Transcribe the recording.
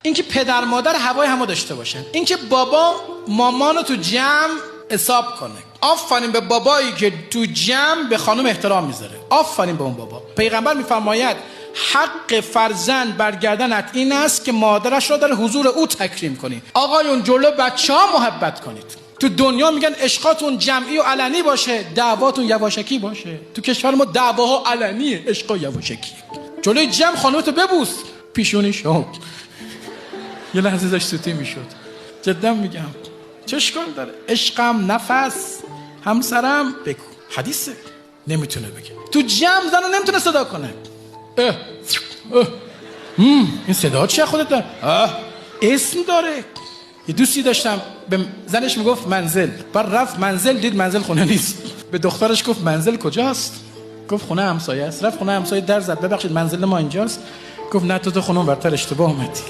اینکه پدر مادر هوای همو داشته باشن، اینکه بابا مامانو تو جمع حساب کنه. آفرین به بابایی که تو جمع به خانم احترام میذاره. آفرین به اون بابا. پیغمبر میفرماید حق فرزند بر گردنت این است که مادرش را در حضور او تکریم کنید. آقایون جلو بچه‌ها محبت کنید. تو دنیا میگن عشقاتون جمعی و علنی باشه، دعواتون یواشکی باشه. تو کشور ما دعواها علنیه، عشقا یواشکی. جلوی جمع خانومتو ببوس، پیشونیشو یه لحظه داشت سوتی میشد. جدا میگم چه اشکال داره؟ عشقم، نفس، همسرم بگو. حدیثه نمیتونه بگه. تو جمع زنو نمیتونه صدا کنه. این صدا چیه خودت داره؟ اسم داره. یه دوستی داشتم به زنش میگفت منزل، بعد رفت منزل دید منزل خونه نیست. به دخترش گفت منزل کجاست؟ گفت خونه همسایه است. رفت خونه همسایه در زد، ببخشید منزل ما اینجاست. گفت نه تو خونه اون برتر اشتباه اومدی.